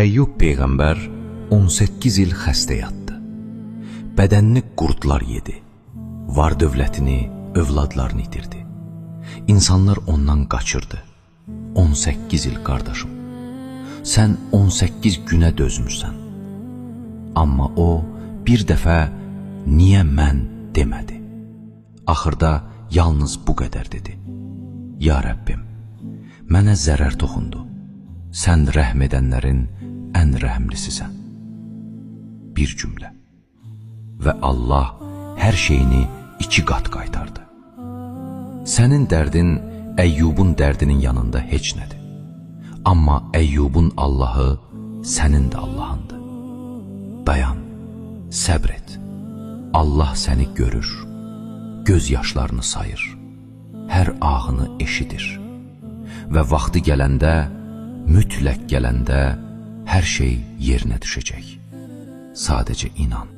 Əyyub Peyğəmbər 18 il xəstə yatdı. Bədənini qurdlar yedi. Var dövlətini, övladlarını itirdi. İnsanlar ondan qaçırdı. 18 il qardaşım. Sən 18 günə dözmürsən. Amma o bir dəfə niyə mən demədi. Axırda yalnız bu qədər dedi. Ya Rəbbim, mənə zərər toxundu. Sən rəhm edənlərin ən rəhmlisisən. Bir cümlə. Və Allah hər şeyini 2 qat qaytardı. Sənin dərdin Əyyubun dərdinin yanında heç nədir. Amma Əyyubun Allahı sənin də Allahındır. Dayan, səbr et. Allah səni görür, göz yaşlarını sayır, hər ağını eşidir. Və vaxtı gələndə, mütləq gələndə hər şey yerinə düşəcək. Sadəcə inan.